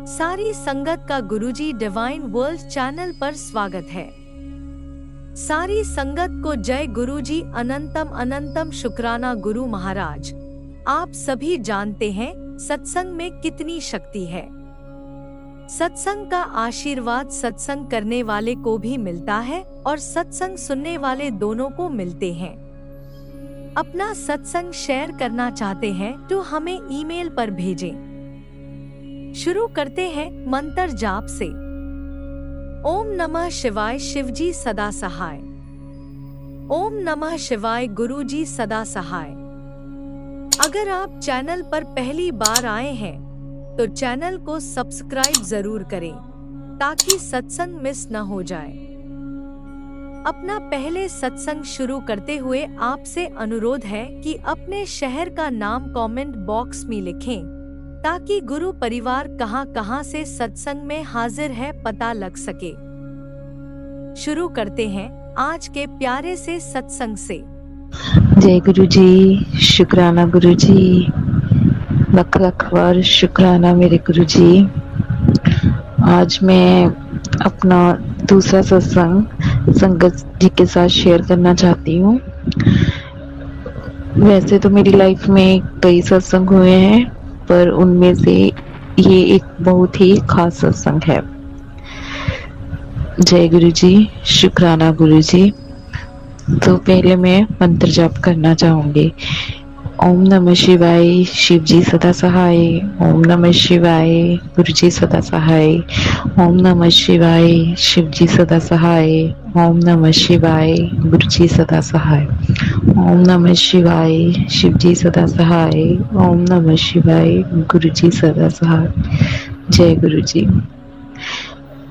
सारी संगत का गुरुजी डिवाइन वर्ल्ड चैनल पर स्वागत है। सारी संगत को जय गुरुजी। अनंतम अनंतम शुक्राना गुरु महाराज। आप सभी जानते हैं सत्संग में कितनी शक्ति है। सत्संग का आशीर्वाद सत्संग करने वाले को भी मिलता है और सत्संग सुनने वाले दोनों को मिलते हैं। अपना सत्संग शेयर करना चाहते हैं तो हमें ईमेल पर भेजें। शुरू करते हैं मंत्र जाप से। ओम नमः शिवाय शिवजी सदा सहाय। ओम नमः शिवाय गुरुजी सदा सहाय। अगर आप चैनल पर पहली बार आए हैं तो चैनल को सब्सक्राइब जरूर करें ताकि सत्संग मिस न हो जाए। अपना पहले सत्संग शुरू करते हुए आपसे अनुरोध है कि अपने शहर का नाम कमेंट बॉक्स में लिखें ताकि गुरु परिवार कहां-कहां से सत्संग में हाजिर है पता लग सके। शुरू करते हैं आज के प्यारे से सत्संग से। जय गुरु जी। शुक्राना गुरु जी। लख लख बार शुक्राना मेरे गुरु जी। आज मैं अपना दूसरा सत्संग संगत जी के साथ शेयर करना चाहती हूँ। वैसे तो मेरी लाइफ में कई सत्संग हुए हैं पर उनमें से ये एक बहुत ही खास सत्संग है। जय गुरु जी। शुक्राना गुरु जी। तो पहले मैं मंत्र जाप करना चाहूंगी। ओम नमः शिवाय शिव जी सदा सहाय। ओम नमः शिवाय गुरु जी सदा सहाय। ओम नमः शिवाय शिव जी सदा सहाय। ओम नमः शिवाय गुरु जी सदा सहाय। ओम नमः शिवाय शिव जी सदा सहाय। ओम नमः शिवाय गुरु जी सदा सहाय। जय गुरु जी।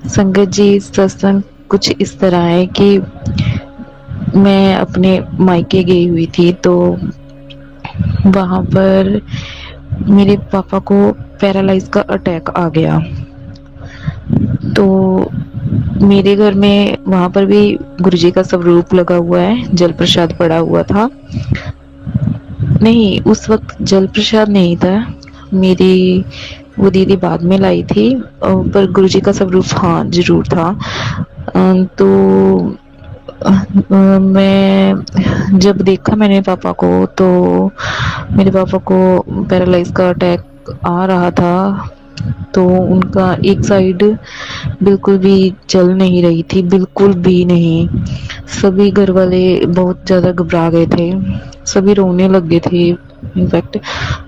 संगत जी, सत्संग कुछ इस तरह है कि मैं अपने मायके गई हुई थी तो वहां पर मेरे पापा को पैरालाइज का अटैक आ गया। तो मेरे घर में वहां पर भी गुरुजी का स्वरूप लगा हुआ है, जल प्रसाद पड़ा हुआ था। नहीं, उस वक्त जल प्रसाद नहीं था, मेरी वो दीदी बाद में लाई थी, पर गुरुजी का स्वरूप हाँ जरूर था। तो मैं जब देखा मैंने पापा को तो मेरे पापा को पैरालाइज का अटैक आ रहा था। तो उनका एक साइड बिल्कुल भी चल नहीं रही थी, बिल्कुल भी नहीं। सभी घर वाले बहुत ज़्यादा घबरा गए थे, सभी रोने लग गए थे। इनफैक्ट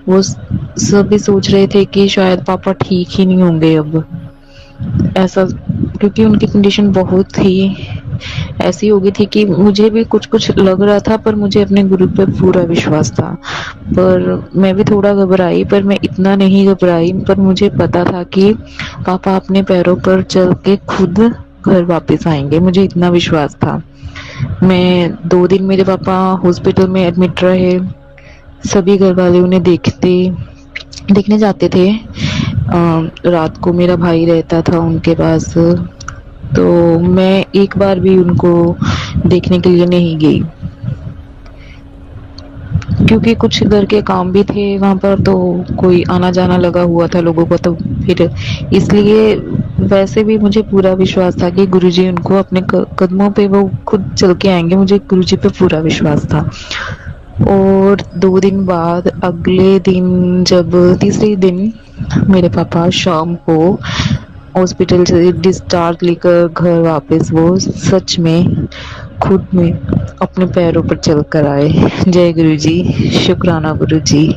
वो सभी सोच रहे थे कि शायद पापा ठीक ही नहीं होंगे अब, ऐसा, क्योंकि उनकी कंडीशन बहुत ही ऐसी हो गई थी कि मुझे भी कुछ कुछ लग रहा था पर मुझे अपने गुरु पे पूरा विश्वास था। पर मैं भी थोड़ा घबराई, पर मैं इतना नहीं घबराई, पर मुझे पता था कि पापा अपने पैरों पर चल के खुद घर वापस आएंगे, मुझे इतना विश्वास था। मैं 2 दिन मेरे पापा हॉस्पिटल में एडमिट रहे। सभी घर वाले उन्हें देखने जाते थे। रात को मेरा भाई रहता था उनके पास, तो मैं एक बार भी उनको देखने के लिए नहीं गई क्योंकि कुछ घर के काम भी थे वहां पर, तो कोई आना जाना लगा हुआ था लोगों को, तो फिर इसलिए वैसे भी मुझे पूरा विश्वास था कि गुरुजी उनको अपने कदमों पे वो खुद चल के आएंगे, मुझे गुरुजी पे पूरा विश्वास था। और 2 दिन बाद अगले दिन, जब तीसरे दिन मेरे पापा शाम को हॉस्पिटल से डिस्चार्ज लेकर घर वापस वो सच में खुद में अपने पैरों पर चल कर आए। जय गुरु जी। शुक्राना गुरु जी।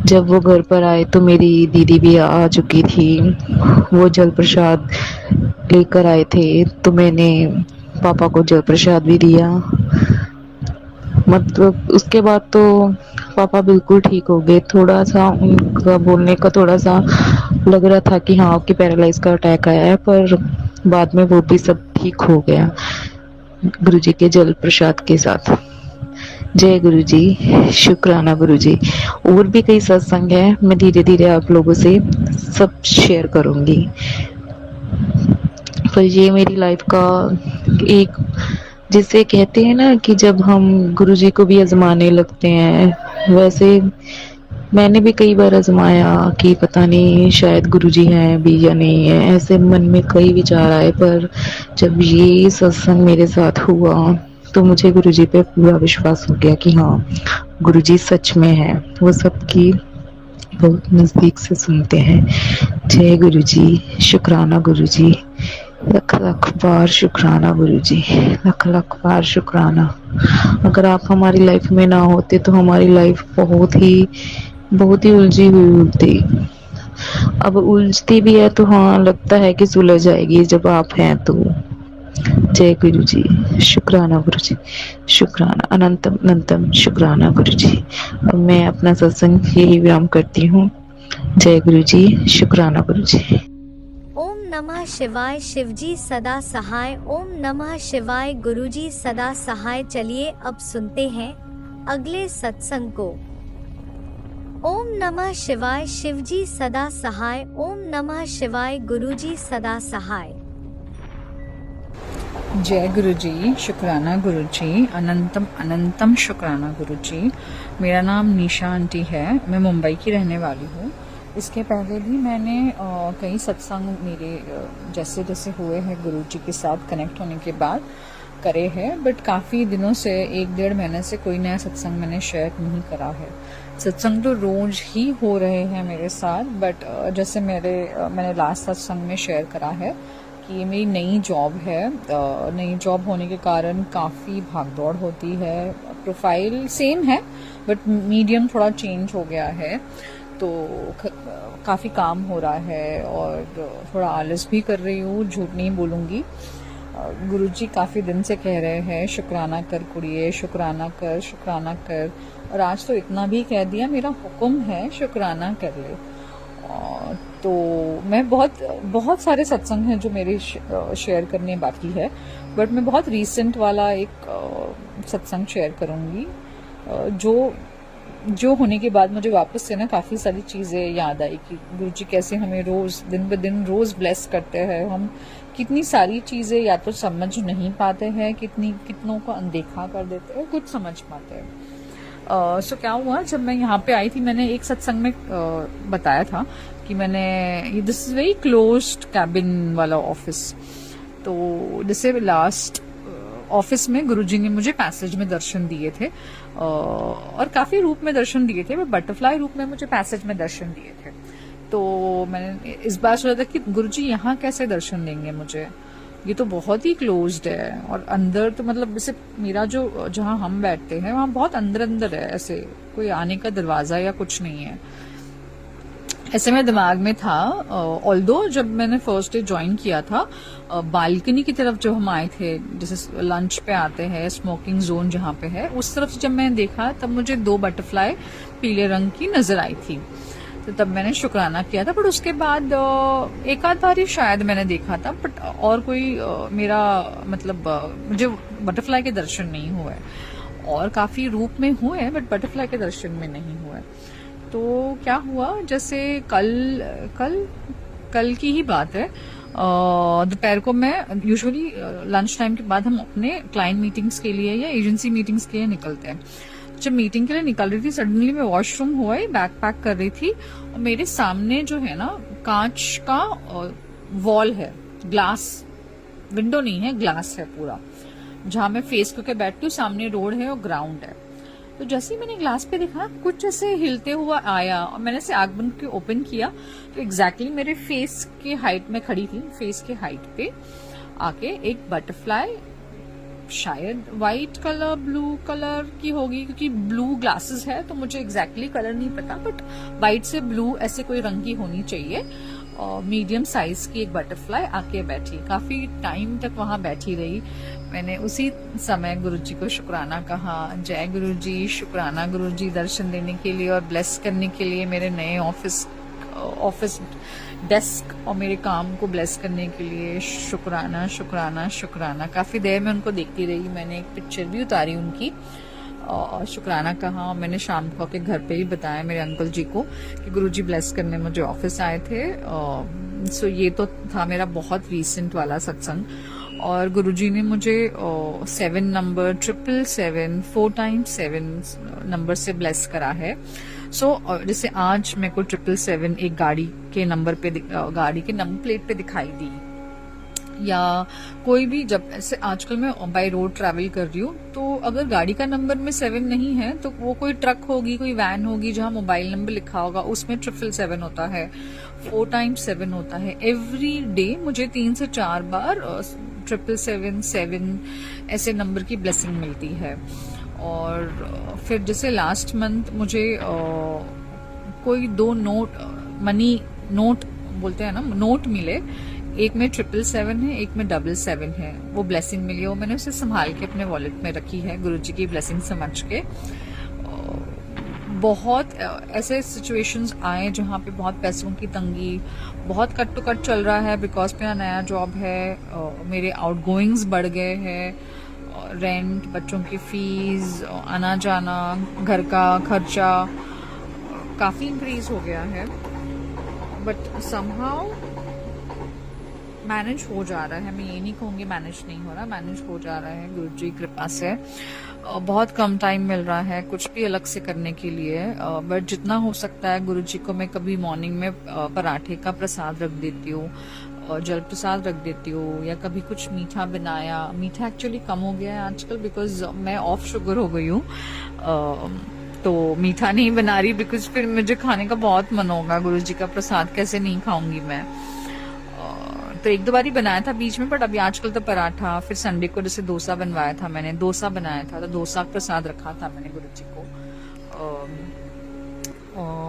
जब वो घर पर आए तो मेरी दीदी भी आ चुकी थी, वो जल प्रसाद लेकर आए थे, तो मैंने पापा को जल प्रसाद भी दिया। मतलब उसके बाद तो पापा बिल्कुल ठीक हो गए। थोड़ा सा उनका बोलने का थोड़ा सा लग रहा था कि हाँ आपकी पैरालाइज का अटैक आया है, पर बाद में वो भी सब ठीक हो गया गुरुजी के जल प्रसाद के साथ। जय गुरु जी। शुक्राना गुरु जी। और भी कई सत्संग है, मैं धीरे धीरे आप लोगों से सब शेयर करूंगी। पर ये मेरी लाइफ का एक, जिसे कहते हैं ना कि जब हम गुरुजी को भी आजमाने लगते हैं, वैसे मैंने भी कई बार आजमाया कि पता नहीं शायद गुरुजी हैं भी या नहीं है, ऐसे मन में कई विचार आए, पर जब ये सत्संग मेरे साथ हुआ तो मुझे गुरुजी पे पूरा विश्वास हो गया कि हाँ, गुरुजी सच में है, वो सबकी बहुत नज़दीक से सुनते हैं। जय गुरुजी, शुक्राना गुरुजी, लख लख बार शुक्राना गुरुजी, लख लख बार शुक्राना। अगर आप हमारी लाइफ में ना होते तो हमारी लाइफ बहुत ही उलझी हुई होती। अब उलझती भी है तो हाँ, लगता है कि सुलझ जाएगी जब आप हैं तो। जय गुरुजी, शुक्राना गुरुजी, शुक्राना अनंतम अनंतम शुक्राना गुरुजी। अब मैं अपना सत्संग यही विराम करती हूँ। जय गुरुजी, शुक्राना गुरुजी। ओम नमः शिवाय। शिवजी सदा सहाय। ओम नमः शिवाय। गुरुजी सदा सहाय। चलिए अब सुनते हैं अगले सत्संग को। ओम नमः शिवाय। शिवजी सदा सहाय। ओम नमः शिवाय। गुरुजी सदा सहाय। जय गुरुजी, शुक्राना गुरुजी, अनंतम अनंतम शुक्राना गुरुजी। मेरा नाम निशा आंटी है, मैं मुंबई की रहने वाली हूँ। इसके पहले भी मैंने कई सत्संग मेरे जैसे जैसे हुए हैं गुरुजी के साथ कनेक्ट होने के बाद करे हैं, बट काफ़ी दिनों से 1-1.5 महीने से कोई नया सत्संग मैंने शेयर नहीं करा है। सत्संग तो रोज ही हो रहे हैं मेरे साथ, बट जैसे मैंने लास्ट सत्संग में शेयर करा है कि ये मेरी नई जॉब है। नई जॉब होने के कारण काफ़ी भागदौड़ होती है। प्रोफाइल सेम है बट मीडियम थोड़ा चेंज हो गया है, तो काफ़ी काम हो रहा है और थोड़ा आलस भी कर रही हूँ, झूठ नहीं बोलूँगी। गुरुजी काफ़ी दिन से कह रहे हैं शुक्राना कर कुड़िए, शुक्राना कर, शुक्राना कर, और आज तो इतना भी कह दिया, मेरा हुक्म है शुक्राना कर ले। तो मैं बहुत सारे सत्संग हैं जो मेरे शेयर करने बाकी है, बट मैं बहुत रीसेंट वाला एक सत्संग शेयर करूँगी जो होने के बाद मुझे वापस से ना काफ़ी सारी चीज़ें याद आई कि गुरुजी कैसे हमें रोज़ दिन ब दिन रोज़ ब्लेस करते हैं। हम कितनी सारी चीज़ें या तो समझ नहीं पाते हैं, कितनों को अनदेखा कर देते हैं, कुछ समझ पाते हैं। सो क्या हुआ, जब मैं यहाँ पे आई थी, मैंने एक सत्संग में बताया था कि this is very closed cabin वाला ऑफिस। तो जैसे लास्ट ऑफिस में गुरुजी ने मुझे पैसेज में दर्शन दिए थे, और काफ़ी रूप में दर्शन दिए थे, बटरफ्लाई रूप में मुझे पैसेज में दर्शन दिए थे। तो मैंने इस बार सोचा था कि गुरुजी यहाँ कैसे दर्शन देंगे मुझे, ये तो बहुत ही क्लोज्ड है, और अंदर तो मतलब जैसे मेरा जो जहाँ हम बैठते हैं वहाँ बहुत अंदर है, ऐसे कोई आने का दरवाजा या कुछ नहीं है। ऐसे मेरे दिमाग में था। ऑल्दो जब मैंने फर्स्ट डे ज्वाइन किया था, बालकनी की तरफ जब हम आए थे, जैसे लंच पे आते हैं, स्मोकिंग जोन जहाँ पे है, उस तरफ से जब मैंने देखा तब मुझे 2 बटरफ्लाई पीले रंग की नजर आई थी। तो तब मैंने शुक्राना किया था, बट उसके बाद एक आध बार ही शायद मैंने देखा था, बट और कोई मुझे बटरफ्लाई के दर्शन नहीं हुए। और काफी रूप में हुए बट बटरफ्लाई के दर्शन में नहीं हुए। तो क्या हुआ, जैसे कल की ही बात है, दोपहर को मैं यूजुअली लंच टाइम के बाद हम अपने क्लाइंट मीटिंग्स के लिए या एजेंसी मीटिंग्स के लिए निकलते हैं। जब मीटिंग के लिए निकल रही थी, सडनली मैं वॉशरूम हुआ ही बैग पैक कर रही थी, और मेरे सामने जो है ना कांच का वॉल है, ग्लास विंडो नहीं है, ग्लास है पूरा, जहां मैं फेस करके बैठती हूँ, सामने रोड है और ग्राउंड है। तो जैसे ही मैंने ग्लास पे देखा, कुछ ऐसे हिलते हुआ आया, और मैंने से आग बंद के ओपन किया तो एग्जैक्टली मेरे फेस के हाइट में खड़ी थी, फेस के हाइट पे आके एक बटरफ्लाई, शायद व्हाइट कलर ब्लू कलर की होगी, क्योंकि ब्लू ग्लासेस है तो मुझे एग्जैक्टली कलर नहीं पता, बट व्हाइट से ब्लू ऐसे कोई रंग की होनी चाहिए। मीडियम साइज की एक बटरफ्लाई आके बैठी, काफी टाइम तक वहां बैठी रही। मैंने उसी समय गुरुजी को शुक्राना कहा, जय गुरुजी, शुक्राना गुरुजी, दर्शन देने के लिए और ब्लेस करने के लिए, मेरे नए ऑफिस डेस्क और मेरे काम को ब्लेस करने के लिए शुक्राना शुक्राना शुक्राना। काफी देर में उनको देखती रही, मैंने एक पिक्चर भी उतारी उनकी, और शुक्राना कहा। और मैंने शाम को आके घर पे ही बताया मेरे अंकल जी को कि गुरुजी ब्लेस करने मुझे ऑफिस आए थे। सो ये तो था मेरा बहुत रीसेंट वाला सत्संग। और गुरुजी ने मुझे 7 नंबर 777 4 times 7 नंबर से ब्लेस करा है। सो जैसे आज मेरे को 777 एक गाड़ी के नंबर पे गाड़ी के नंबर प्लेट पे दिखाई दी, या कोई भी, जब ऐसे आजकल मैं बाय रोड ट्रैवल कर रही हूँ तो अगर गाड़ी का नंबर में 7 नहीं है तो वो कोई ट्रक होगी, कोई वैन होगी जहाँ मोबाइल नंबर लिखा होगा, उसमें 777 होता है, 4 times 7 होता है। एवरी डे मुझे 3 से 4 बार 777 ऐसे नंबर की ब्लेसिंग मिलती है। और फिर जैसे लास्ट मंथ मुझे कोई 2 नोट, मनी नोट बोलते हैं ना, नोट मिले, एक में 777 है, एक में 777 है। वो ब्लेसिंग मिली, वो मैंने उसे संभाल के अपने वॉलेट में रखी है गुरुजी की ब्लेसिंग समझ के। बहुत ऐसे सिचुएशंस आए जहाँ पे बहुत पैसों की तंगी, बहुत कट टू कट चल रहा है बिकॉज मेरा नया जॉब है, मेरे आउटगोइंग्स बढ़ गए हैं, रेंट, बच्चों की फीस, आना जाना, घर का खर्चा काफ़ी इंक्रीज हो गया है, बट समहाउ मैनेज हो जा रहा है। मैं ये नहीं कहूँगी मैनेज नहीं हो रहा, मैनेज हो जा रहा है गुरु जी की कृपा से। बहुत कम टाइम मिल रहा है कुछ भी अलग से करने के लिए, बट जितना हो सकता है गुरु जी को मैं कभी मॉर्निंग में पराठे का प्रसाद रख देती हूँ, जल प्रसाद रख देती हूँ, या कभी कुछ मीठा बनाया। मीठा एक्चुअली कम हो गया है आजकल बिकॉज मैं ऑफ शुगर हो गई हूँ, तो मीठा नहीं बना रही बिकॉज फिर मुझे खाने का बहुत मन होगा, गुरु जी का प्रसाद कैसे नहीं खाऊंगी मैं। तो 1-2 बार ही बनाया था बीच में, बट अभी आजकल तो पराठा, फिर संडे को जैसे डोसा बनवाया था मैंने, डोसा बनाया था तो डोसा प्रसाद रखा था मैंने गुरु जी को।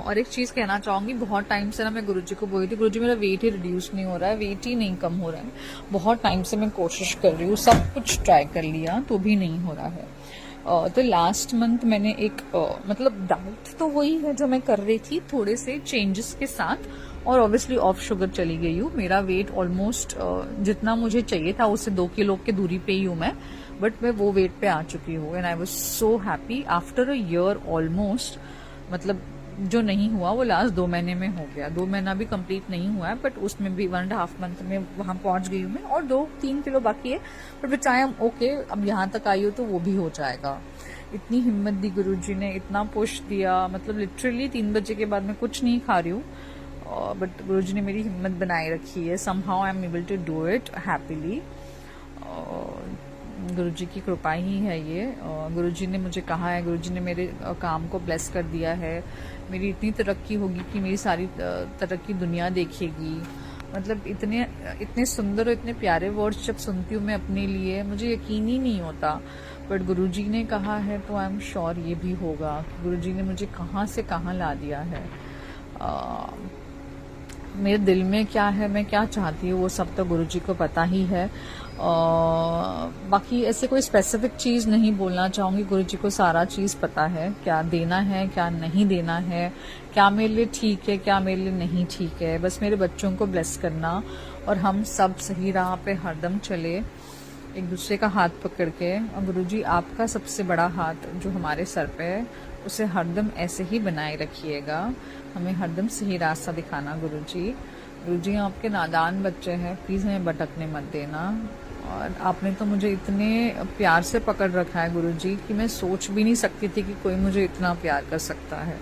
और एक चीज कहना चाहूंगी, बहुत टाइम से ना मैं गुरु जी को बोली थी, गुरु जी मेरा वेट ही रिड्यूस नहीं हो रहा है, वेट ही नहीं कम हो रहा है, बहुत टाइम से मैं कोशिश कर रही हूँ, सब कुछ ट्राई कर लिया तो भी नहीं हो रहा है। तो लास्ट मंथ मैंने एक मतलब डाइट तो वही है जो मैं कर रही थी, थोड़े से चेंजेस के साथ, और ऑब्वियसली ऑफ शुगर चली गई हूँ। मेरा वेट ऑलमोस्ट जितना मुझे चाहिए था उससे 2 किलो की दूरी पे ही हूँ मैं, बट मैं वो वेट पे आ चुकी हूँ and I was so happy after a year almost. मतलब जो नहीं हुआ वो लास्ट 2 महीने में हो गया, 2 महीना भी कंप्लीट नहीं हुआ है, बट उसमें भी 1.5 मंथ में वहां पहुंच गई हूँ मैं, और 2-3 किलो बाकी है, but which I am okay. अब यहाँ तक आई हूँ तो वो भी हो जाएगा। इतनी हिम्मत दी गुरुजी ने, इतना पुश दिया, मतलब लिटरली 3 बजे के बाद मैं कुछ नहीं खा रही हूँ, बट गुरुजी ने मेरी हिम्मत बनाए रखी है। Somehow I am able to do it happily. Guruji की कृपा ही है ये। गुरुजी ने मुझे कहा है, गुरुजी ने मेरे काम को ब्लेस कर दिया है, मेरी इतनी तरक्की होगी कि मेरी सारी तरक्की दुनिया देखेगी। मतलब इतने सुंदर और इतने प्यारे वर्ड्स जब सुनती हूँ मैं अपने लिए, मुझे यकीन ही नहीं होता, बट गुरुजी ने कहा है तो आई एम श्योर ये भी होगा। गुरुजी ने मुझे कहाँ से कहाँ ला दिया है। मेरे दिल में क्या है, मैं क्या चाहती हूँ, वो सब तो गुरुजी को पता ही है। बाकी ऐसे कोई स्पेसिफिक चीज़ नहीं बोलना चाहूँगी, गुरुजी को सारा चीज़ पता है, क्या देना है क्या नहीं देना है, क्या मेरे लिए ठीक है क्या मेरे लिए नहीं ठीक है। बस मेरे बच्चों को ब्लेस करना और हम सब सही राह पे हरदम चले, एक दूसरे का हाथ पकड़ के। और गुरुजी आपका सबसे बड़ा हाथ जो हमारे सर पे है उसे हरदम ऐसे ही बनाए रखिएगा, हमें हरदम सही रास्ता दिखाना गुरुजी। गुरुजी आपके नादान बच्चे हैं, प्लीज़ हमें भटकने मत देना। और आपने तो मुझे इतने प्यार से पकड़ रखा है गुरुजी कि मैं सोच भी नहीं सकती थी कि कोई मुझे इतना प्यार कर सकता है।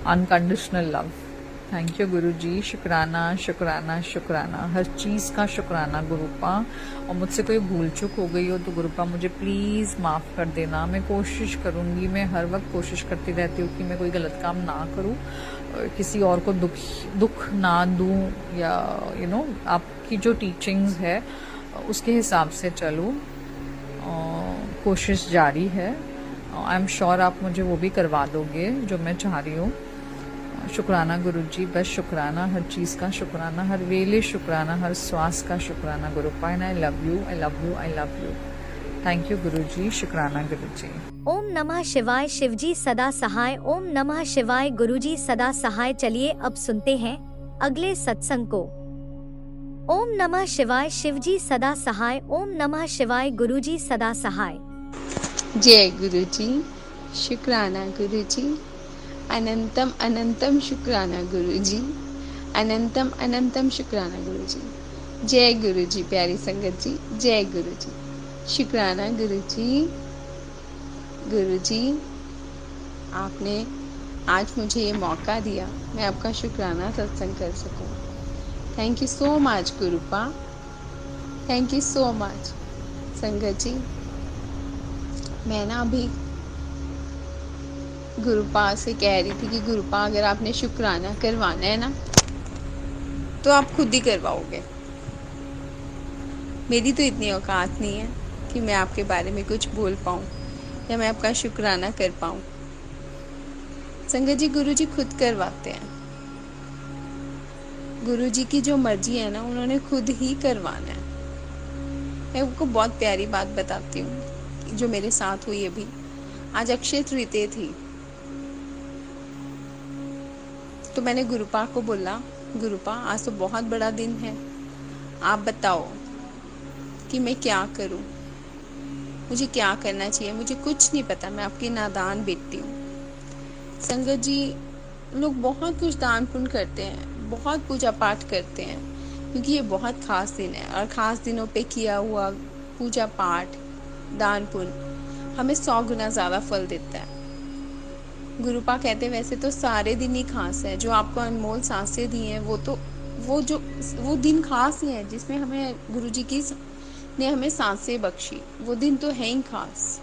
Unconditional love. Thank you Guruji, शुक्राना शुक्राना शुक्राना, हर चीज़ का शुक्राना गुरुपा। और मुझसे कोई भूल चूक हो गई हो तो गुरुपा मुझे प्लीज़ माफ़ कर देना। मैं कोशिश करूँगी, मैं हर वक्त कोशिश करती रहती हूँ कि मैं कोई गलत काम ना करूँ, किसी और को दुख ना दूँ, या आपकी जो टीचिंग्स है उसके हिसाब से चलूँ। कोशिश जारी है, आई एम श्योर आप मुझे वो भी करवा दोगे जो मैं चाह रही हूँ। शुक्राना गुरुजी, बस शुक्राना, हर चीज़ का शुक्राना, हर वेले शुक्राना, हर श्वास का शुक्राना गुरुपा। And I love you, I love you, I love you. Thank you Guruji, शुक्राना गुरुजी। ओम नमः शिवाय, शिवजी सदा सहाय। ओम नमः शिवाय, गुरुजी सदा सहाय। चलिए अब सुनते हैं अगले सत्संग को। ओम नमः शिवाय, शिवजी सदा सहाय। ओम नमः शिवाय, गुरुजी सदा सहाय। जय गुरुजी, शुक्राना गुरुजी, अनंतम अनंतम शुक्राना गुरुजी, अनंतम अनंतम शुक्राना गुरुजी। जय गुरुजी, प्यारी संगत जी, जय गुरुजी, शुक्राना गुरुजी। गुरुजी आपने आज मुझे ये मौका दिया मैं आपका शुक्राना सत्संग कर सकूं। Thank you so much गुरुपा, thank you so much. संगत जी, मैं ना अभी गुरुपा से कह रही थी कि गुरुपा अगर आपने शुक्राना करवाना है ना तो आप खुद ही करवाओगे। मेरी तो इतनी औकात नहीं है कि मैं आपके बारे में कुछ बोल पाऊँ या मैं आपका शुक्राना कर पाऊँ। संगत जी, गुरु जी खुद करवाते हैं। गुरु जी की जो मर्जी है ना, उन्होंने खुद ही करवाना है। मैं आपको बहुत प्यारी बात बताती हूँ जो मेरे साथ हुई अभी। आज अक्षय तृतीया थी, तो मैंने गुरुपा को बोला, गुरुपा आज तो बहुत बड़ा दिन है, आप बताओ कि मैं क्या करूं, मुझे क्या करना चाहिए। मुझे कुछ नहीं पता, मैं आपकी नादान बेटी हूँ। संगत जी, लोग बहुत कुछ दान पुण्य करते हैं, बहुत पूजा पाठ करते हैं, क्योंकि ये बहुत खास दिन है और खास दिनों पे किया हुआ पूजा पाठ दान पुण्य हमें 100 गुना ज़्यादा फल देता है। गुरुपा कहते वैसे तो सारे दिन ही खास है, जो आपको अनमोल सांसें दी हैं वो दिन खास ही है, जिसमें हमें गुरुजी की ने हमें सांसें बख्शी, वो दिन तो है ही खास।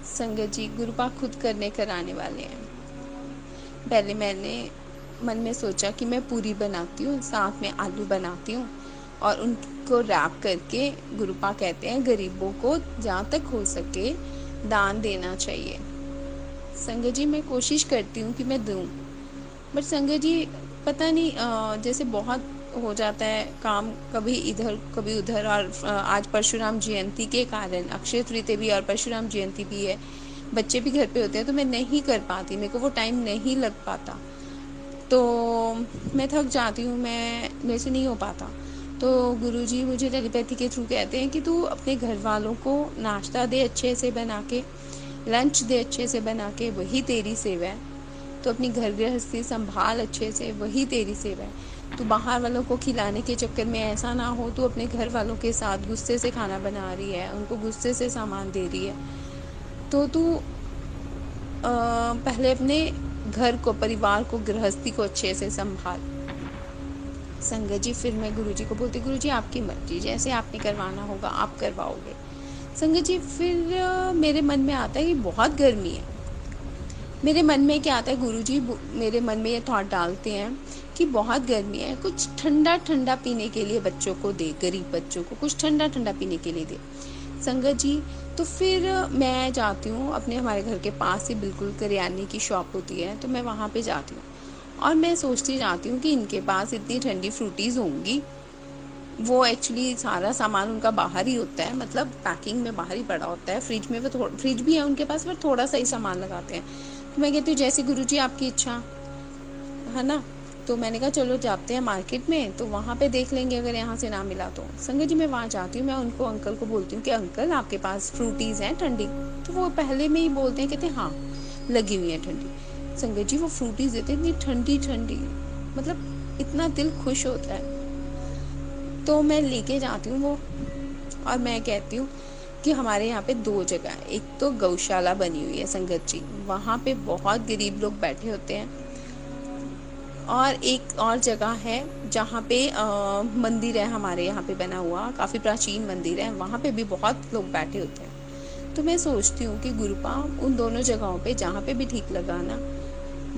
संगत जी, गुरुपा खुद करने कराने वाले हैं। पहले मैंने मन में सोचा कि मैं पूरी बनाती हूँ, साथ में आलू बनाती हूँ और उनको रैप करके, गुरुपा कहते हैं गरीबों को जहाँ तक हो सके दान देना चाहिए। संगत जी, मैं कोशिश करती हूँ कि मैं दूँ, बट संगत जी पता नहीं जैसे बहुत हो जाता है काम, कभी इधर कभी उधर। और आज परशुराम जयंती के कारण अक्षय तृतीया भी और परशुराम जयंती भी है, बच्चे भी घर पे होते हैं, तो मैं नहीं कर पाती, मेरे को वो टाइम नहीं लग पाता, तो मैं थक जाती हूँ, मेरे से नहीं हो पाता। तो गुरुजी मुझे टेलीपैथी के थ्रू कहते हैं कि तू अपने घर वालों को नाश्ता दे अच्छे से बना के, लंच दे अच्छे से बना के, वही तेरी सेवा है। तो अपनी घर गृहस्थी संभाल अच्छे से, वही तेरी सेवा है। तो बाहर वालों को खिलाने के चक्कर में ऐसा ना हो तू अपने घर वालों के साथ गुस्से से खाना बना रही है, उनको गुस्से से सामान दे रही है। तो तू पहले अपने घर को, परिवार को, गृहस्थी को अच्छे से संभाल। संगत जी, फिर मैं गुरुजी को बोलती, गुरुजी आपकी मर्जी, जैसे आपने करवाना होगा आप करवाओगे। संगत जी, फिर मेरे मन में आता है कि बहुत गर्मी है। मेरे मन में क्या आता है, गुरुजी मेरे मन में ये थॉट डालते हैं कि बहुत गर्मी है, कुछ ठंडा ठंडा पीने के लिए बच्चों को दे, गरीब बच्चों को कुछ ठंडा ठंडा पीने के लिए दे। संगत जी, तो फिर मैं जाती हूँ अपने, हमारे घर के पास ही बिल्कुल करियाने की शॉप होती है, तो मैं वहाँ पे जाती हूँ और मैं सोचती जाती हूँ कि इनके पास इतनी ठंडी फ्रूटीज़ होंगी। वो एक्चुअली सारा सामान उनका बाहर ही होता है, मतलब पैकिंग में बाहर ही पड़ा होता है, फ्रिज में वो फ्रिज भी है उनके पास, पर थोड़ा सा ही सामान लगाते हैं। तो मैं कहती हूँ जैसे गुरुजी आपकी इच्छा है ना। तो मैंने कहा चलो जाते हैं मार्केट में, तो वहाँ पे देख लेंगे, अगर यहाँ से ना मिला तो। संगत जी, मैं वहाँ जाती हूँ, मैं उनको, अंकल को बोलती हूँ कि अंकल आपके पास फ्रूटीज़ हैं ठंडी। तो वो पहले में ही बोलते हैं, कहते हैं हाँ लगी हुई है ठंडी। संगत जी, वो फ्रूटीज़ देते हैं इतनी ठंडी ठंडी, मतलब इतना दिल खुश होता है। तो मैं लेके जाती हूँ वो, और मैं कहती हूँ कि हमारे यहाँ पे 2 जगह है, एक तो गौशाला बनी हुई है संगत जी, वहाँ पे बहुत गरीब लोग बैठे होते हैं, और एक और जगह है जहाँ पे मंदिर है हमारे यहाँ पे बना हुआ, काफ़ी प्राचीन मंदिर है, वहाँ पे भी बहुत लोग बैठे होते हैं। तो मैं सोचती हूँ कि गुरुपा उन दोनों जगहों पे जहाँ पे भी ठीक लगा ना,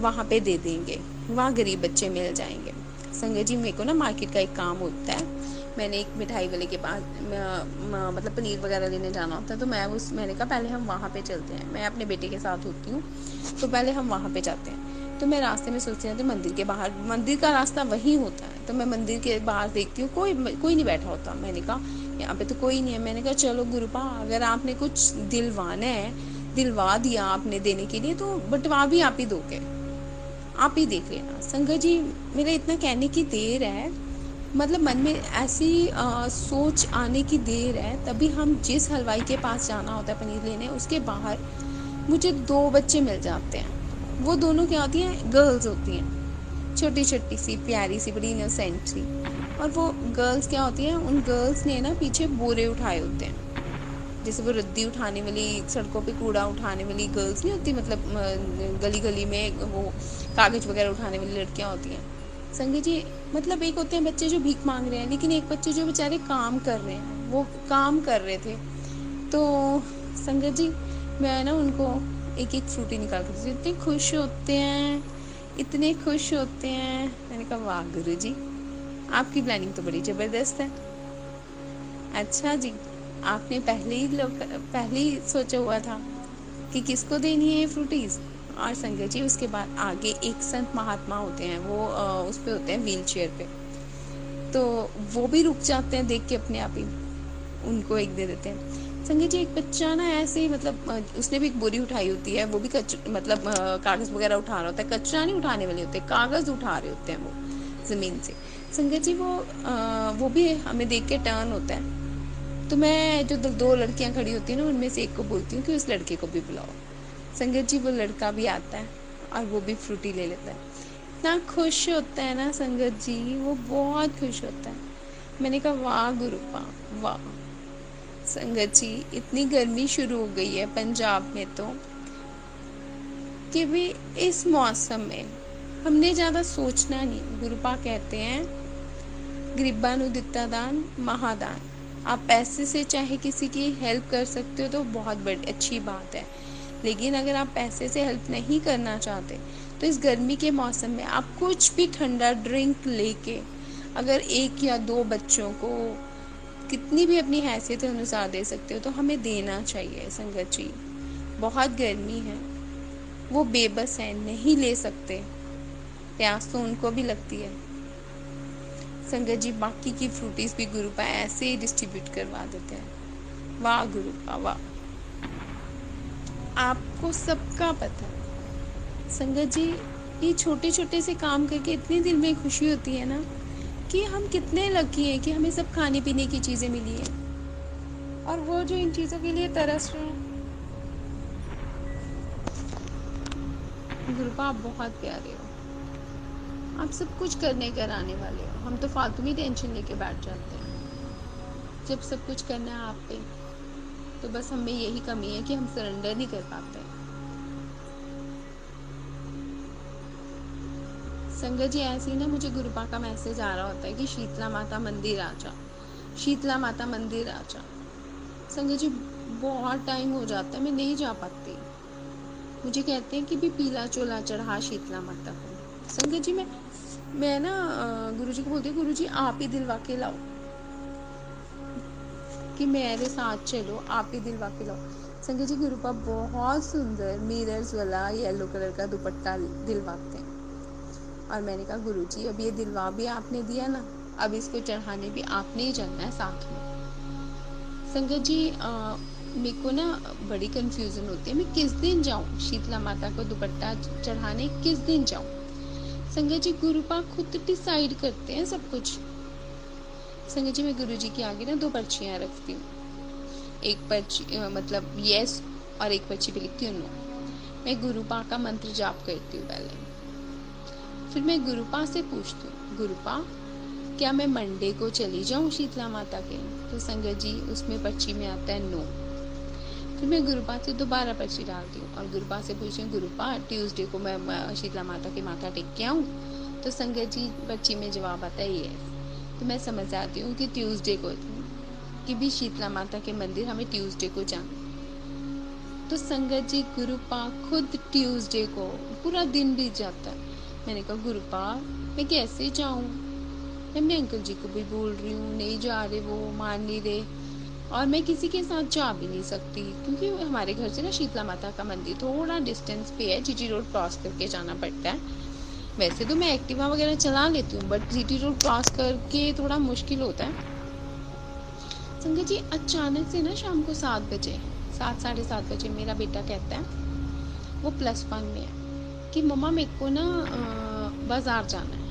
वहाँ पे दे देंगे, वहाँ गरीब बच्चे मिल जाएंगे। संगत जी, मेरे को ना मार्केट का एक काम होता है, मैंने एक मिठाई वाले के पास मतलब पनीर वगैरह लेने जाना होता है, तो मैंने कहा पहले हम वहाँ पे चलते हैं, मैं अपने बेटे के साथ होती हूँ, तो पहले हम वहाँ पे जाते हैं। तो मैं रास्ते में सोचती रहती, मंदिर के बाहर, मंदिर का रास्ता वही होता है, तो मैं मंदिर के बाहर देखती हूँ कोई नहीं बैठा होता। मैंने कहा यहाँ पे तो कोई नहीं है। मैंने कहा चलो गुरुपा, अगर आपने कुछ दिलवाना है, दिलवा दिया आपने देने के लिए, तो बंटवा भी आप ही दोगे, आप ही देख लेना। संगत जी, मेरा इतना कहने की देर है, मतलब मन में ऐसी सोच आने की देर है, तभी हम जिस हलवाई के पास जाना होता है पनीर लेने, उसके बाहर मुझे 2 बच्चे मिल जाते हैं। वो दोनों क्या होती हैं, गर्ल्स होती हैं, छोटी छोटी सी प्यारी सी, बड़ी इनोसेंट सी। और वो गर्ल्स क्या होती हैं, उन गर्ल्स ने ना पीछे बोरे उठाए होते हैं, जैसे वो रद्दी उठाने वाली, सड़कों पे कूड़ा उठाने वाली गर्ल्स नहीं होती, मतलब गली गली में वो कागज वगैरह उठाने वाली लड़कियां होती हैं। संगत जी मतलब एक होते हैं बच्चे जो भीख मांग रहे हैं, लेकिन एक बच्चे जो बेचारे काम कर रहे हैं, वो काम कर रहे थे। तो संगत जी मैं ना उनको एक एक फ्रूटी निकाल कर देती, इतने खुश होते हैं, इतने खुश होते हैं। मैंने कहा वाह गुरुजी, आपकी प्लानिंग तो बड़ी ज़बरदस्त है। अच्छा जी, आपने पहले ही सोचा हुआ था कि किसको देनी है ये फ्रूटीज। और संगत जी उसके बाद आगे एक संत महात्मा होते हैं, वो उस पे होते हैं व्हील चेयर पे, तो वो भी रुक जाते हैं देख के अपने आप ही, उनको एक दे देते हैं। संगत जी एक बच्चा ना ऐसे ही मतलब उसने भी एक बोरी उठाई होती है, वो भी मतलब कागज वगैरह उठा रहा होता है, कचरा नहीं उठाने वाले होते, कागज उठा रहे होते हैं वो जमीन से। संगत जी वो भी हमें देख के टर्न होता है। तो मैं जो दो लड़कियां खड़ी होती हैं ना, उनमें से एक को बोलती हूँ कि उस लड़के को भी बुलाओ। संगत जी वो लड़का भी आता है और वो भी फ्रूटी ले लेता है। इतना खुश होता है ना संगत जी, वो बहुत खुश होता है। मैंने कहा वाह गुरुपा वाह। संगत जी इतनी गर्मी शुरू हो गई है पंजाब में तो, कि भी इस मौसम में हमने ज़्यादा सोचना नहीं। गुरुपा कहते हैं गरीबां नूं दिता दान महादान। आप पैसे से चाहे किसी की हेल्प कर सकते हो तो बहुत बड़ी अच्छी बात है, लेकिन अगर आप पैसे से हेल्प नहीं करना चाहते तो इस गर्मी के मौसम में आप कुछ भी ठंडा ड्रिंक लेके अगर एक या दो बच्चों को कितनी भी अपनी हैसियत अनुसार दे सकते हो तो हमें देना चाहिए। संगत जी बहुत गर्मी है, वो बेबस है, नहीं ले सकते, प्यास तो उनको भी लगती है। संगत जी बाकी की फ्रूटीज भी गुरुपा ऐसे ही डिस्ट्रीब्यूट करवा देते हैं। वाह गुरुपा वाह, आपको सबका पता है। संगत जी ये छोटे छोटे से काम करके इतनी दिल में खुशी होती है ना, कि हम कितने लकी हैं कि हमें सब खाने पीने की चीज़ें मिली हैं, और वो जो इन चीज़ों के लिए तरस रहे हैं। गुरुपा आप बहुत प्यारे हो, आप सब कुछ करने कराने वाले हो। हम तो फालतू में टेंशन लेके बैठ जाते हैं, जब सब कुछ करना है आप पे तो बस हमें यही कमी है कि हम सरेंडर नहीं कर पाते। संगत जी ऐसे ही ना मुझे गुरुपा का मैसेज आ रहा होता है कि शीतला माता मंदिर आ जा, शीतला माता मंदिर आ जा। संगत जी बहुत टाइम हो जाता है, मैं नहीं जा पाती। मुझे कहते हैं कि भी पीला चोला चढ़ा शीतला माता को। संगत जी मैं ना गुरुजी को बोलती हूँ, गुरुजी आप ही दिलवा के लाओ, कि मेरे साथ चलो, आप ही दिलवा के लाओ। संगत जी गुरुपा बहुत सुंदर मिरर्स वाला येलो कलर का दुपट्टा दिलवाते हैं, और मैंने कहा गुरुजी अब ये दिलवा भी आपने दिया ना, अब इसको चढ़ाने भी आपने ही चलना है साथ में। संगत जी मेरे को ना बड़ी कंफ्यूजन होती है, मैं किस दिन जाऊँ शीतला माता को दुपट्टा चढ़ाने, किस दिन जाऊँ। संगत जी गुरुपा खुद डिसाइड करते हैं सब कुछ। संगत जी मैं गुरुजी के आगे ना दो पर्चियाँ रखती हूँ, एक पर्ची मतलब यस और एक पर्ची पे लिखती हूँ नो। मैं गुरुपा का मंत्र जाप करती हूँ पहले, फिर मैं गुरुपा से पूछती हूँ गुरुपा क्या मैं मंडे को चली जाऊँ शीतला माता के, तो संगत जी उसमें पर्ची में आता है नो। फिर मैं गुरुपा से दोबारा पर्ची डालती हूँ और गुरुपा से पूछती हूँ गुरुपा ट्यूसडे को मैं शीतला माता के माथा टेक के आऊँ, तो संगत जी पर्ची में जवाब आता है यस। तो मैं समझ जाती हूँ कि ट्यूसडे को कि भी शीतला माता के मंदिर हमें ट्यूसडे को जाना। तो संगत जी गुरुपा खुद ट्यूसडे को पूरा दिन बीत जाता है। मैंने कहा गुरुपा मैं कैसे जाऊँ, मैं अपने अंकल जी को भी बोल रही हूँ, नहीं जा रहे, वो मान नहीं रहे, और मैं किसी के साथ जा भी नहीं सकती क्योंकि हमारे घर से ना शीतला माता का मंदिर थोड़ा डिस्टेंस पे है, जीटी रोड क्रॉस करके जाना पड़ता है। वैसे तो मैं एक्टिवा वगैरह चला लेती हूँ, बट जीटी रोड क्रॉस करके थोड़ा मुश्किल होता है। संगत जी अचानक से ना शाम को 7 बजे 7 साढ़े 7 बजे मेरा बेटा कहता है, वो +1 में है, कि मम्मा मेरे को ना बाजार जाना है।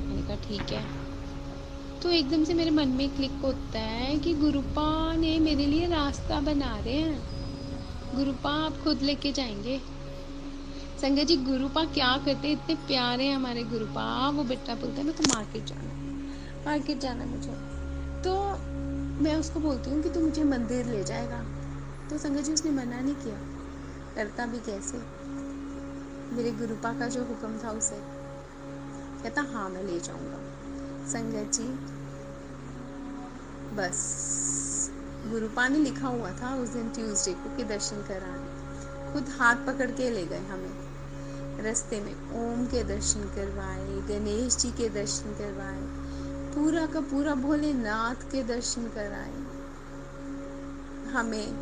मैंने कहा ठीक है। तो एकदम से मेरे मन में क्लिक होता है कि गुरुपा ने मेरे लिए रास्ता बना रहे हैं, गुरुपा आप खुद लेके जाएंगे। संगत जी गुरुपा क्या करते, इतने प्यारे हैं हमारे गुरुपा। वो बेटा बोलता है मेरे को मार्केट जाना है मुझे। तो मैं उसको बोलती हूँ कि तू मुझे मंदिर ले जाएगा, तो संगत जी उसने मना नहीं किया, करता भी कैसे, मेरे गुरुपा का जो हुक्म था उसे, कहता हाँ मैं ले जाऊँगा। संगत जी बस गुरुपा ने लिखा हुआ था उस दिन ट्यूसडे को कि दर्शन कराने, खुद हाथ पकड़ के ले गए हमें, रास्ते में ओम के दर्शन करवाए, गणेश जी के दर्शन करवाए, पूरा का पूरा भोलेनाथ के दर्शन कराए। हमें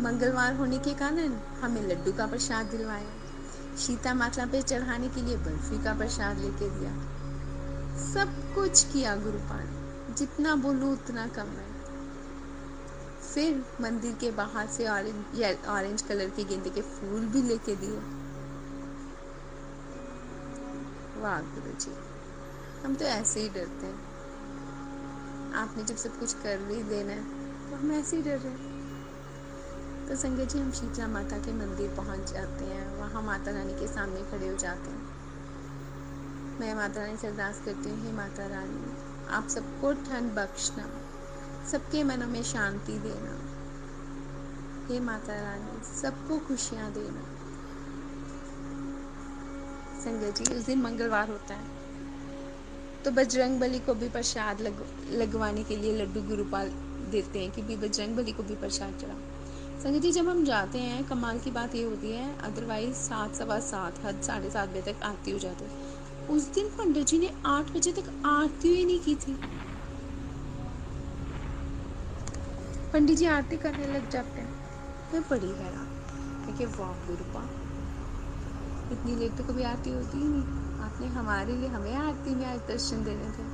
मंगलवार होने के कारण हमें लड्डू का प्रसाद दिलवाया, सीता माता पे चढ़ाने के लिए बर्फी का प्रसाद लेके दिया, सब कुछ किया गुरुपा ने, जितना बोलूं उतना कम है। फिर मंदिर के बाहर से ऑरेंज कलर के गेंदे के फूल भी लेके दिए। वाह गुरु जी, हम तो ऐसे ही डरते हैं, आपने जब सब कुछ कर भी देना है तो हम ऐसे ही डर रहे हैं। तो संगत जी हम शीतला माता के मंदिर पहुंच जाते हैं, वहाँ माता रानी के सामने खड़े हो जाते हैं। मैं माता रानी से अरदास करती हूँ, हे माता रानी आप सबको ठंड बख्शना, सबके मनों में शांति देना, हे माता रानी सबको खुशियाँ देना। संगत जी उस दिन मंगलवार होता है, तो बजरंग बली को भी प्रसाद लगवाने के लिए लड्डू गुरुपाल देते हैं कि भी बजरंग बली को भी प्रसाद चढ़ा। संगत जी जब हम जाते हैं, कमाल की बात ये होती है, अदरवाइज 7, सवा 7, हद 7:30 बजे तक आरती हो जाती है। उस दिन पंडित जी ने 8 बजे तक आरती ही नहीं की थी। पंडित जी आरती करने लग जाते हैं, मैं बड़ी हैरान, मैं कि वाह गुरुपा, इतनी लेट तो कभी आरती होती ही नहीं, आपने हमारे लिए हमें आरती में आज दर्शन देने थे।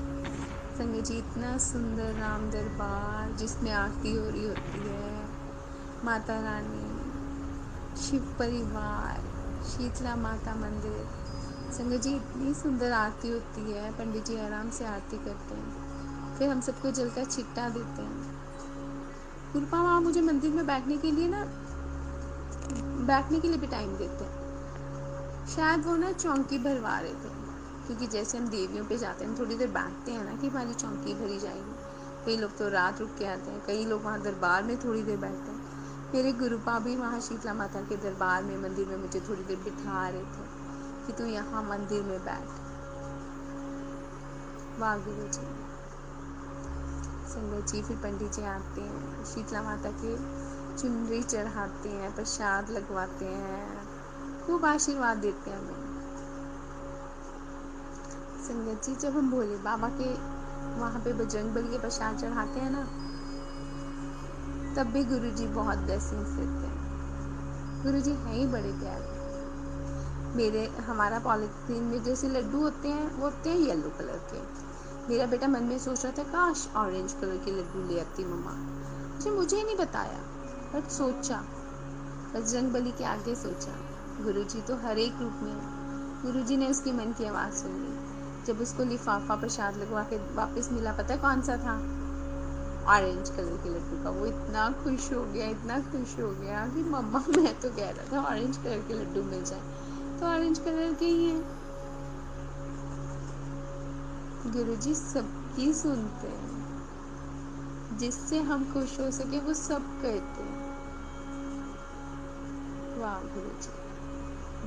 संगत जी इतना सुंदर राम दरबार जिसमें आरती हो रही होती है, माता रानी, शिव परिवार, शीतला माता मंदिर। संगत जी इतनी सुंदर आरती होती है, पंडित जी आराम से आरती करते हैं, फिर हम सबको जल का छिट्टा देते हैं। गुरुपा वहाँ मुझे मंदिर में बैठने के लिए भी टाइम देते हैं, शायद वो ना चौंकी भरवा रहे थे, क्योंकि जैसे हम देवियों पे जाते हैं थोड़ी देर बैठते हैं ना कि हमारी चौंकी भरी जाएगी। कई लोग तो रात रुक के आते हैं, कई लोग वहाँ दरबार में थोड़ी देर बैठते हैं। मेरे गुरुपा भी वहाँ शीतला माता के दरबार में मंदिर में मुझे थोड़ी देर बिठा रहे थे कि तू यहाँ मंदिर में बैठ। वाह गुरु जी। संगत जी फिर पंडित जी आते हैं, शीतला माता के चुनरी चढ़ाते हैं, प्रसाद लगवाते हैं, खूब आशीर्वाद देते हैं हमें। संगत जी जब हम भोले बाबा के वहाँ पे बजरंग बली के प्रसाद चढ़ाते हैं ना, तब भी गुरु जी बहुत ब्लेसिंग्स देते हैं। गुरु जी हैं ही बड़े प्यारे। हमारा पॉलिथीन में जैसे लड्डू होते हैं वो होते हैं येलो कलर के। मेरा बेटा मन में सोच रहा था काश ऑरेंज कलर के लड्डू ले आती मम्मा, मुझे नहीं बताया, बट सोचा, बजरंग बली के आगे सोचा। गुरु जी तो हर एक रूप में है। गुरु जी ने उसकी मन की आवाज़ सुन ली। जब उसको लिफाफा प्रसाद लगवा के वापस मिला, पता है कौन सा था? ऑरेंज कलर के लड्डू का। वो इतना खुश हो गया कि मम्मा मैं तो कह रहा था ऑरेंज कलर के लड्डू मिल जाए, तो ऑरेंज कलर के ही हैं। गुरुजी सबकी सुनते हैं, जिससे हम खुश हो सके वो सब करते हैं। वाह गुरुजी,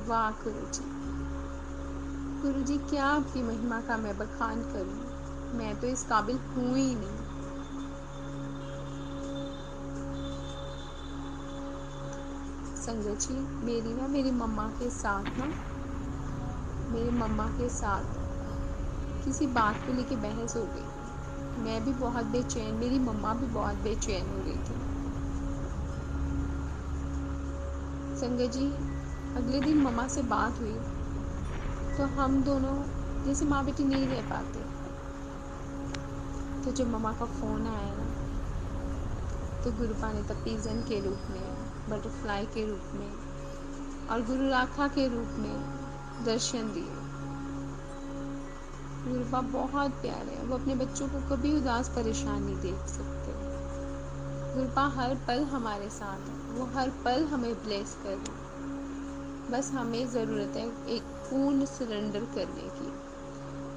वाह गुरुजी। गुरुजी क्या आपकी महिमा का मैं बखान करूं, मैं तो इस काबिल हूं ही नहीं। संगत जी मेरी मम्मा के साथ किसी बात को लेके बहस हो गई। मैं भी बहुत बेचैन, मेरी मम्मा भी बहुत बेचैन हो गई थी। संगत जी अगले दिन मम्मा से बात हुई तो हम दोनों जैसे माँ बेटी नहीं रह पाते। तो जब मम्मा का फ़ोन आया ना, तो गुरुपा ने तब पिजन के रूप में, बटरफ्लाई के रूप में और गुरु राखा के रूप में दर्शन दिए। गुरुपा बहुत प्यारे हैं, वो अपने बच्चों को कभी उदास परेशान नहीं देख सकते। गुरुपा हर पल हमारे साथ है, वो हर पल हमें ब्लेस कर रहे हैं। बस हमें ज़रूरत है एक पूर्ण सरेंडर करने की,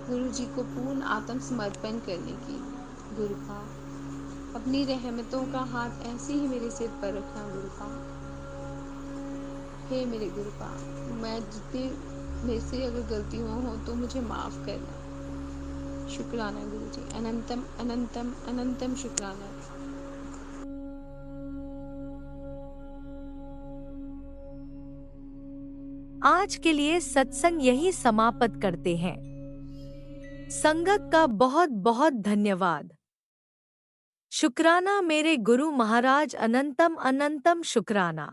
गुरु जी को पूर्ण आत्म समर्पण करने की। गुरुपा अपनी रहमतों का हाथ ऐसे ही मेरे सिर पर रखना गुरुपाद। हे मेरे गुरुपाद, मैं जितनी मेरे से अगर गलती हो तो मुझे माफ़ करना। शुक्राना गुरुजी, अनंतम अनंतम अनंतम शुक्राना। आज के लिए सत्संग यही समाप्त करते हैं। संगत का बहुत बहुत धन्यवाद। शुक्राना मेरे गुरु महाराज, अनंतम अनंतम शुक्राना।